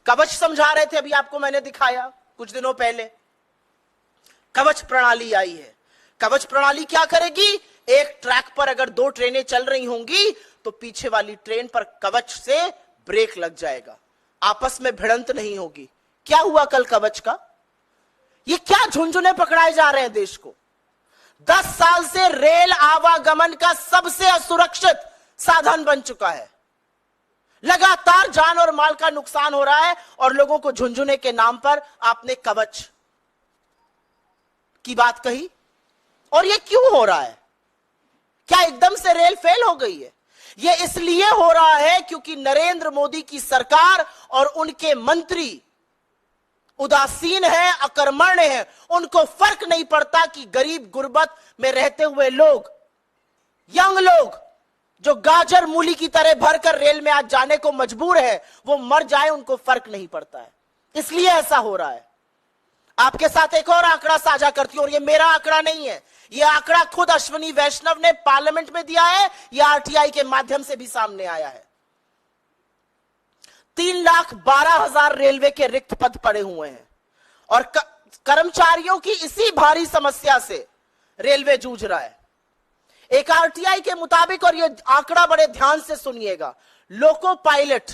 कवच समझा रहे थे, अभी आपको मैंने दिखाया कुछ दिनों पहले। कवच प्रणाली आई है। कवच प्रणाली क्या करेगी? एक ट्रैक पर अगर दो ट्रेनें चल रही होंगी तो पीछे वाली ट्रेन पर कवच से ब्रेक लग जाएगा, आपस में भिड़ंत नहीं होगी। क्या हुआ कल कवच का? ये क्या झुंझुने पकड़ाए जा रहे हैं देश को? 10 साल से रेल आवागमन का सबसे असुरक्षित साधन बन चुका है। लगातार जान और माल का नुकसान हो रहा है और लोगों को झुंझुने के नाम पर आपने कवच की बात कही। और ये क्यों हो रहा है? क्या एकदम से रेल फेल हो गई है? ये इसलिए हो रहा है क्योंकि नरेंद्र मोदी की सरकार और उनके मंत्री उदासीन है, अकर्मण्य है। उनको फर्क नहीं पड़ता कि गरीब गुर्बत में रहते हुए लोग, यंग लोग जो गाजर मूली की तरह भरकर रेल में आज जाने को मजबूर है, वो मर जाए, उनको फर्क नहीं पड़ता है। इसलिए ऐसा हो रहा है। आपके साथ एक और आंकड़ा साझा करती हूं, और ये मेरा आंकड़ा नहीं है, ये आंकड़ा खुद अश्विनी वैष्णव ने पार्लियामेंट में दिया है, ये आरटीआई के माध्यम से भी सामने आया है। 3,12,000 रेलवे के रिक्त पद पड़े हुए हैं और कर्मचारियों की इसी भारी समस्या से रेलवे जूझ रहा है। एक आरटीआई के मुताबिक, और ये आंकड़ा बड़े ध्यान से सुनिएगा, लोको पायलट,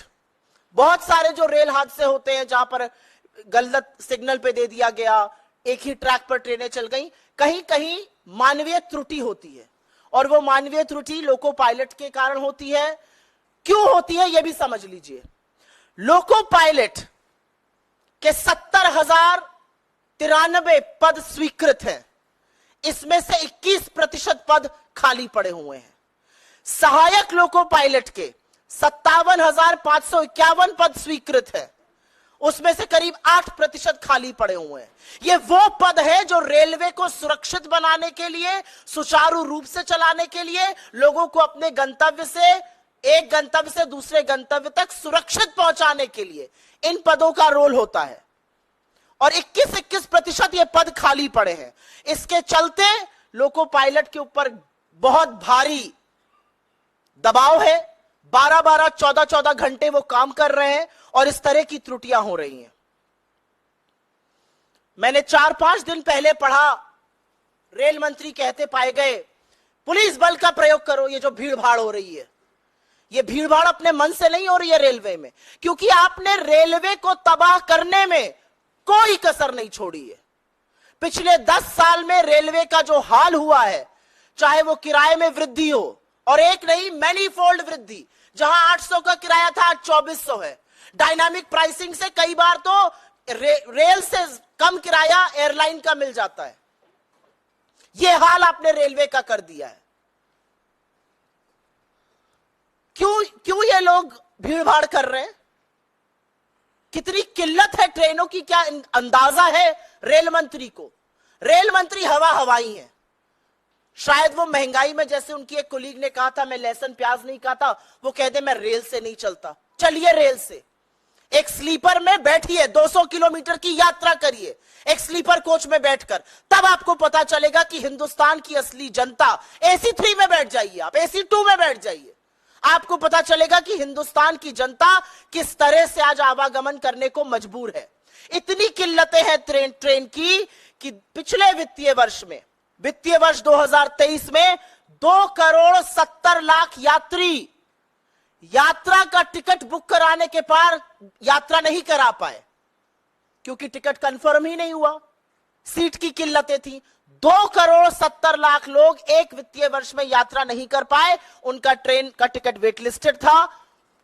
बहुत सारे जो रेल हादसे होते हैं जहां पर गलत सिग्नल पे दे दिया गया, एक ही ट्रैक पर ट्रेनें चल गई, कहीं कहीं मानवीय त्रुटि होती है, और वो मानवीय त्रुटि लोको पायलट के कारण होती है। क्यों होती है ये भी समझ लीजिए। लोको पायलट के 70,093 पद स्वीकृत हैं, इसमें से 21% पद खाली पड़े हुए हैं। सहायक लोको पायलट के 57,551 पद स्वीकृत है, उसमें से करीब 8% खाली पड़े हुए हैं। ये वो पद है जो रेलवे को सुरक्षित बनाने के लिए, सुचारू रूप से चलाने के लिए, लोगों को अपने गंतव्य से, एक गंतव्य से दूसरे गंतव्य तक सुरक्षित पहुंचाने के लिए इन पदों का रोल होता है। और 21% ये पद खाली पड़े हैं। इसके चलते लोको पायलट के ऊपर बहुत भारी दबाव है। 12-12, 14-14 घंटे वो काम कर रहे हैं और इस तरह की त्रुटियां हो रही हैं। मैंने 4-5 दिन पहले पढ़ा, रेल मंत्री कहते पाए गए, पुलिस बल का प्रयोग करो। ये जो भीड़ भाड़ हो रही है, ये भीड़ भाड़ अपने मन से नहीं हो रही है रेलवे में, क्योंकि आपने रेलवे को तबाह करने में कोई कसर नहीं छोड़ी है। पिछले 10 साल में रेलवे का जो हाल हुआ है, चाहे वो किराए में वृद्धि हो, और एक नहीं मैनीफोल्ड वृद्धि, जहां 800 का किराया था आज 2400 है। डायनामिक प्राइसिंग से कई बार तो रेल से कम किराया एयरलाइन का मिल जाता है। यह हाल आपने रेलवे का कर दिया है। क्यों ये लोग भीड़ भाड़ कर रहे हैं? कितनी किल्लत है ट्रेनों की, क्या अंदाजा है रेल मंत्री को? रेल मंत्री हवाई है। शायद वो महंगाई में, जैसे उनकी एक कोलीग ने कहा था, मैं लहसुन प्याज नहीं खाता, वो कहते मैं रेल से नहीं चलता। चलिए रेल से, एक स्लीपर में बैठिए, 200 किलोमीटर की यात्रा करिए एक स्लीपर कोच में बैठकर, तब आपको पता चलेगा कि हिंदुस्तान की असली जनता, AC 3 में बैठ जाइए, आप AC 2 में बैठ जाइए, आपको पता चलेगा कि हिंदुस्तान की जनता किस तरह से आज आवागमन करने को मजबूर है। इतनी किल्लतें हैं ट्रेन की कि पिछले वित्तीय वर्ष में, वित्तीय वर्ष 2023 में 2,70,00,000 यात्री यात्रा का टिकट बुक कराने के पार यात्रा नहीं करा पाए, क्योंकि टिकट कंफर्म ही नहीं हुआ, सीट की किल्लतें थी। 2,70,00,000 लोग एक वित्तीय वर्ष में यात्रा नहीं कर पाए, उनका ट्रेन का टिकट वेटलिस्टेड था,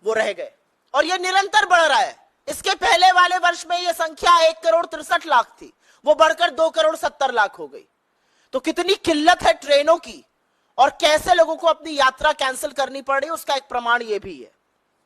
वो रह गए, और यह निरंतर बढ़ रहा है। इसके पहले वाले वर्ष में यह संख्या 1,63,00,000 थी, वो बढ़कर 2,70,00,000 हो गई। तो कितनी किल्लत है ट्रेनों की, और कैसे लोगों को अपनी यात्रा कैंसिल करनी पड़ रही है, उसका एक प्रमाण यह भी है।